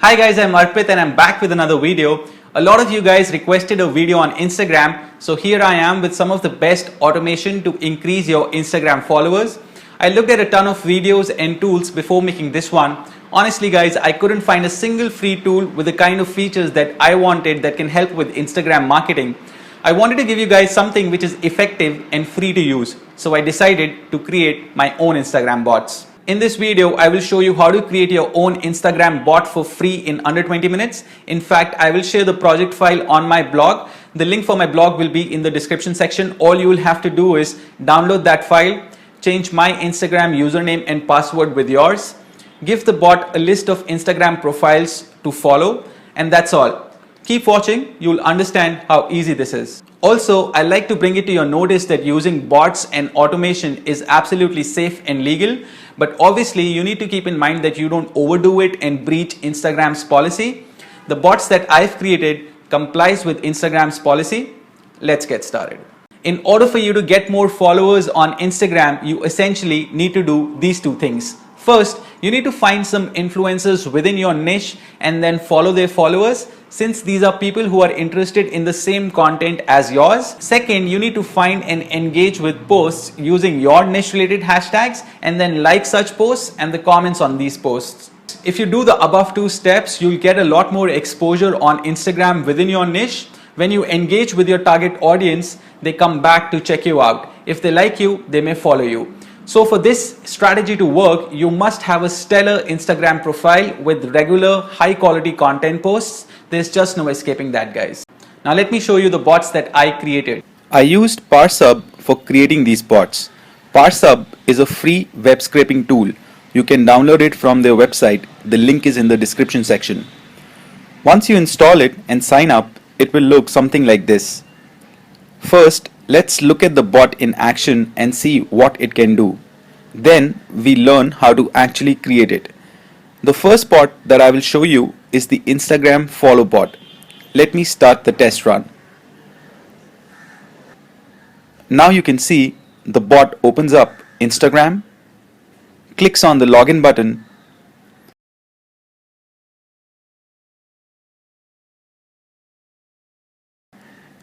Hi guys, I'm Arpit and I'm back with another video. A lot of you guys requested a video on Instagram, so here I am with some of the best automation to increase your Instagram followers. I looked at a ton of videos and tools before making this one. Honestly guys, I couldn't find a single free tool with the kind of features that I wanted that can help with Instagram marketing. I wanted to give you guys something which is effective and free to use, so I decided to create my own Instagram bots. In this video, I will show you how to create your own Instagram bot for free in under 20 minutes. In fact, I will share the project file on my blog. The link for my blog will be in the description section. All you will have to do is download that file, change my Instagram username and password with yours, give the bot a list of Instagram profiles to follow, and that's all. Keep watching, you'll understand how easy this is. Also, I like to bring it to your notice that using bots and automation is absolutely safe and legal, but obviously you need to keep in mind that you don't overdo it and breach Instagram's policy. The bots that I've created complies with Instagram's policy. Let's get started. In order for you to get more followers on Instagram, you essentially need to do these two things. First, you need to find some influencers within your niche and then follow their followers, since these are people who are interested in the same content as yours. Second, you need to find and engage with posts using your niche related hashtags and then like such posts and the comments on these posts. If you do the above two steps, you'll get a lot more exposure on Instagram within your niche. When you engage with your target audience, they come back to check you out. If they like you, they may follow you. So for this strategy to work, you must have a stellar Instagram profile with regular high quality content posts. There's just no escaping that, guys. Now let me show you the bots that I created. I used Parse Up for creating these bots. Parse Up is a free web scraping tool. You can download it from their website. The link is in the description section. Once you install it and sign up, it will look something like this. First, let's look at the bot in action and see what it can do. Then we learn how to actually create it. The first bot that I will show you is the Instagram follow bot. Let me start the test run. Now you can see the bot opens up Instagram, clicks on the login button,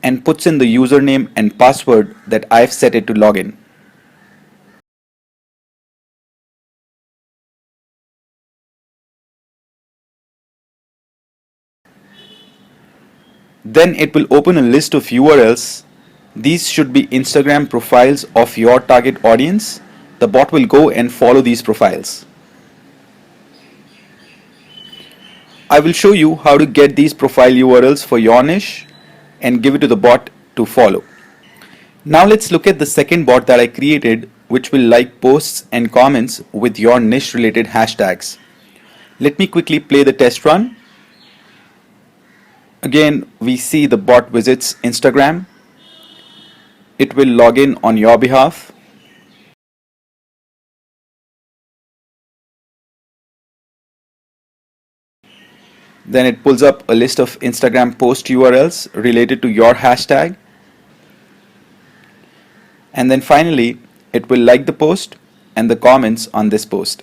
and puts in the username and password that I've set it to login. Then it will open a list of URLs. These should be Instagram profiles of your target audience. The bot will go and follow these profiles. I will show you how to get these profile URLs for your niche and give it to the bot to follow. Now let's look at the second bot that I created, which will like posts and comments with your niche related hashtags. Let me quickly play the test run. Again, we see the bot visits Instagram. It will log in on your behalf. Then it pulls up a list of Instagram post URLs related to your hashtag. And then finally, it will like the post and the comments on this post.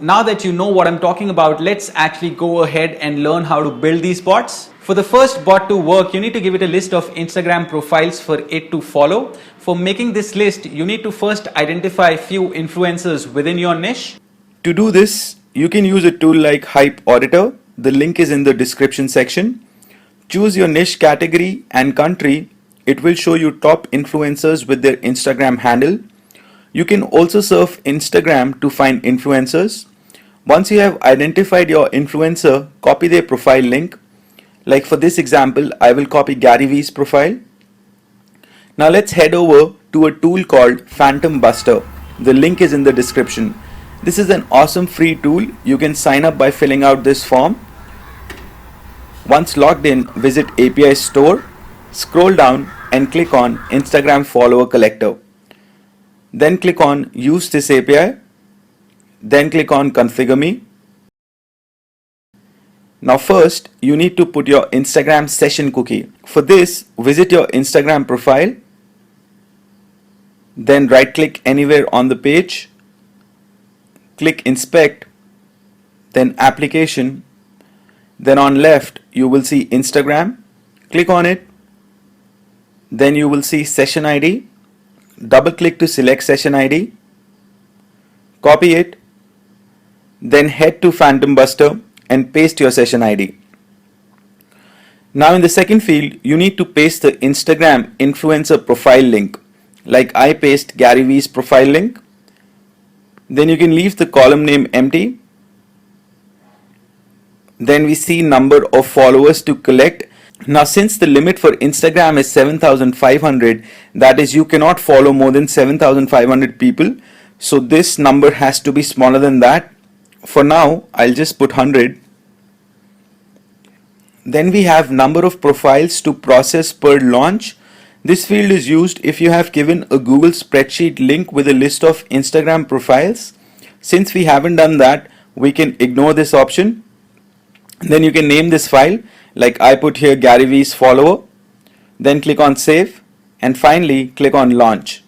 Now that you know what I'm talking about, let's actually go ahead and learn how to build these bots. For the first bot to work, you need to give it a list of Instagram profiles for it to follow. For making this list, you need to first identify a few influencers within your niche. To do this, you can use a tool like Hype Auditor. The link is in the description section. Choose your niche category and country. It will show you top influencers with their Instagram handle. You can also surf Instagram to find influencers. Once you have identified your influencer, copy their profile link. Like for this example, I will copy Gary Vee's profile. Now let's head over to a tool called Phantom Buster. The link is in the description. This is an awesome free tool. You can sign up by filling out this form. Once logged in, visit API Store, scroll down and click on Instagram Follower Collector. Then click on Use this API. Then click on Configure Me. Now first, you need to put your Instagram session cookie. For this, visit your Instagram profile, then right click anywhere on the page, click inspect, then application, then on left you will see Instagram, click on it, then you will see session ID, double click to select session ID, copy it, then head to Phantom Buster and paste your session ID. Now in the second field, you need to paste the Instagram influencer profile link. Like I paste Gary Vee's profile link. Then you can leave the column name empty. Then we see number of followers to collect. Now since the limit for Instagram is 7,500, that is you cannot follow more than 7,500 people. So this number has to be smaller than that. For now, I'll just put 100. Then we have number of profiles to process per launch. This field is used if you have given a Google spreadsheet link with a list of Instagram profiles. Since we haven't done that, we can ignore this option. Then you can name this file, like I put here Gary Vee's follower. Then click on save and finally click on launch.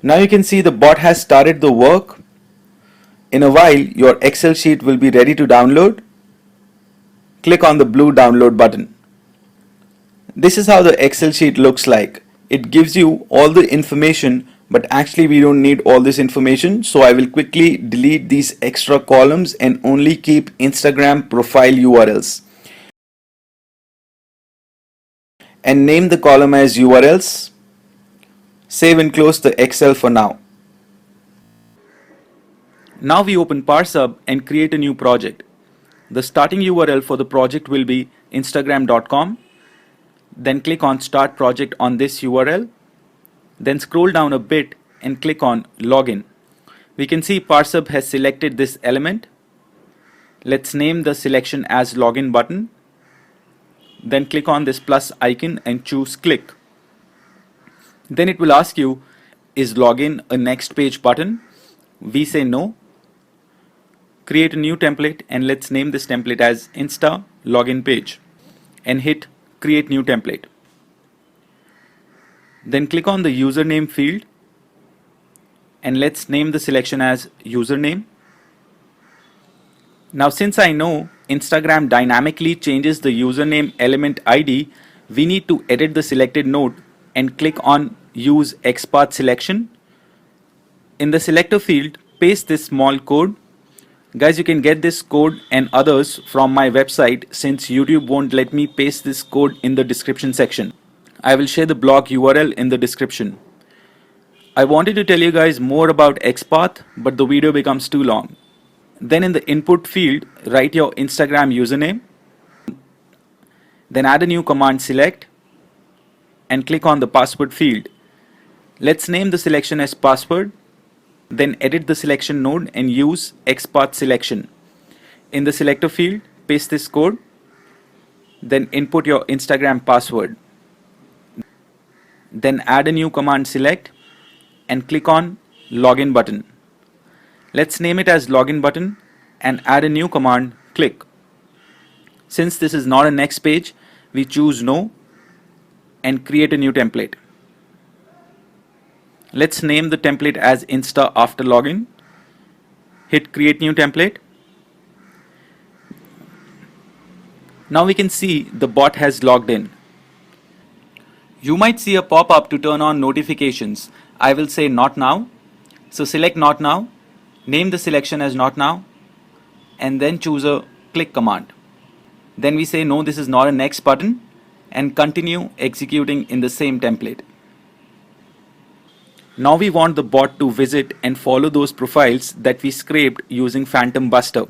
Now you can see the bot has started the work. In a while, your Excel sheet will be ready to download. Click on the blue download button. This is how the Excel sheet looks like. It gives you all the information, but actually we don't need all this information. So I will quickly delete these extra columns and only keep Instagram profile URLs. And name the column as URLs. Save and close the Excel for now. Now we open Parse Up and create a new project. The starting URL for the project will be instagram.com. Then click on Start Project on this URL. Then scroll down a bit and click on Login. We can see Parse Up has selected this element. Let's name the selection as Login button. Then click on this plus icon and choose Click. Then it will ask you, is Login a next page button? We say no. Create a new template and let's name this template as Insta Login Page and hit Create New Template. Then click on the username field and let's name the selection as username. Now since I know Instagram dynamically changes the username element ID, we need to edit the selected node and click on Use XPath Selection. In the selector field, paste this small code. Guys, you can get this code and others from my website since YouTube won't let me paste this code in the description section. I will share the blog URL in the description. I wanted to tell you guys more about XPath, but the video becomes too long. Then in the input field, write your Instagram username. Then add a new command select and click on the password field. Let's name the selection as password. Then edit the selection node and use XPath selection. In the selector field, paste this code. Then input your Instagram password. Then add a new command select and click on login button. Let's name it as login button and add a new command click. Since this is not a next page, we choose no and create a new template. Let's name the template as Insta after login. Hit create new template. Now we can see the bot has logged in. You might see a pop-up to turn on notifications. I will say not now. So select not now, name the selection as not now, and then choose a click command. Then we say no, this is not a next button, and continue executing in the same template. Now we want the bot to visit and follow those profiles that we scraped using Phantom Buster.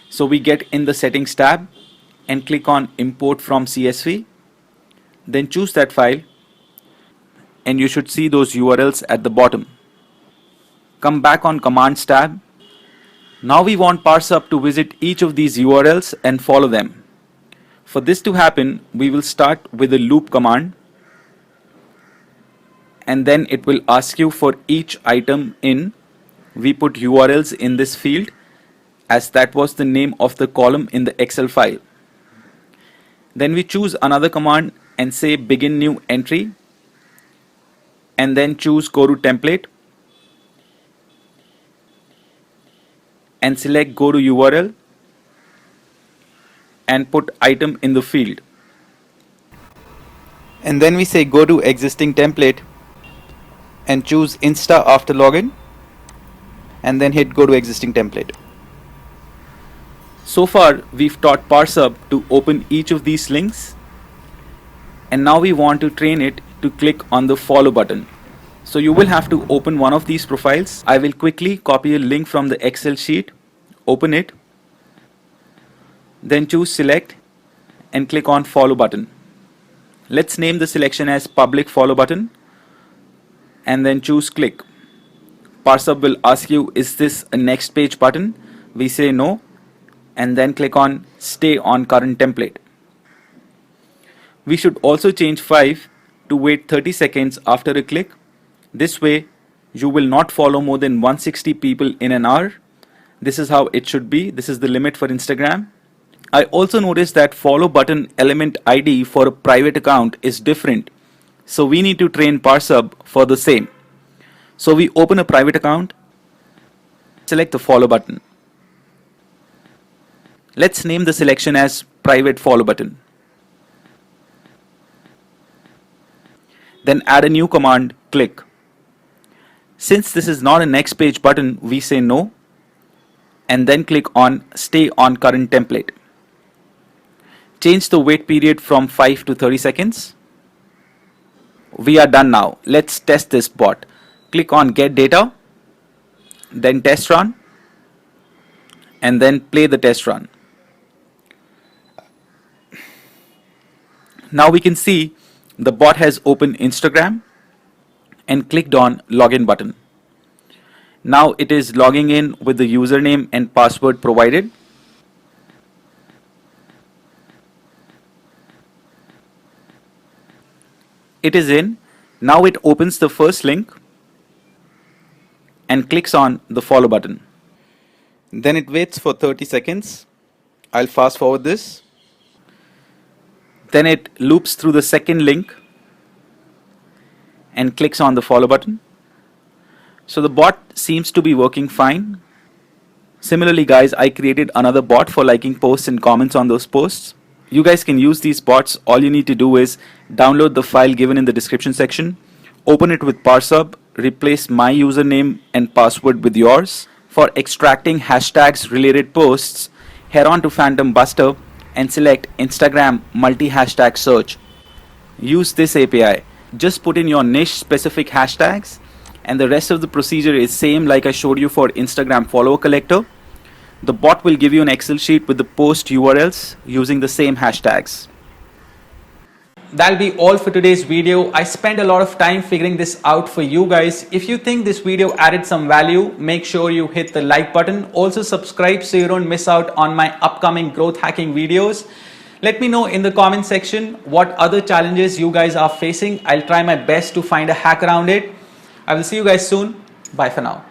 So we get in the settings tab and click on import from CSV. Then choose that file and you should see those URLs at the bottom. Come back on commands tab. Now we want Parse Up to visit each of these URLs and follow them. For this to happen, we will start with a loop command. And then it will ask you for each item in. We put URLs in this field as that was the name of the column in the Excel file. Then we choose another command and say begin new entry, and then choose go to template and select go to URL and put item in the field. And then we say go to existing template and choose Insta after login, and then hit go to existing template. So far we've taught Parse Up to open each of these links, and now we want to train it to click on the follow button. So you will have to open one of these profiles. I will quickly copy a link from the Excel sheet, open it, then choose select and click on follow button. Let's name the selection as public follow button and then choose click. Parse Up will ask you, is this a next page button? We say no, and then click on stay on current template. We should also change 5 to wait 30 seconds after a click. This way you will not follow more than 160 people in an hour. This is how it should be. This is the limit for Instagram. I also noticed that follow button element ID for a private account is different. So we need to train Parse Up for the same. So we open a private account, select the follow button. Let's name the selection as private follow button. Then add a new command, click. Since this is not a next page button, we say no, and then click on stay on current template. Change the wait period from 5 to 30 seconds. We are done now. Let's test this bot. Click on get data, then test run, and then play the test run. Now we can see the bot has opened Instagram and clicked on login button. Now it is logging in with the username and password provided. It is in. Now it opens the first link and clicks on the follow button. Then it waits for 30 seconds. I'll fast forward this. Then it loops through the second link and clicks on the follow button. So the bot seems to be working fine. Similarly guys, I created another bot for liking posts and comments on those posts. You guys can use these bots. All you need to do is download the file given in the description section, open it with Parse Up, replace my username and password with yours. For extracting hashtags related posts, head on to Phantom Buster and select Instagram multi-hashtag search. Use this API. Just put in your niche specific hashtags, and the rest of the procedure is same like I showed you for Instagram follower collector. The bot will give you an Excel sheet with the post URLs using the same hashtags. That'll be all for today's video. I spent a lot of time figuring this out for you guys. If you think this video added some value, make sure you hit the like button. Also subscribe so you don't miss out on my upcoming growth hacking videos. Let me know in the comment section what other challenges you guys are facing. I'll try my best to find a hack around it. I will see you guys soon. Bye for now.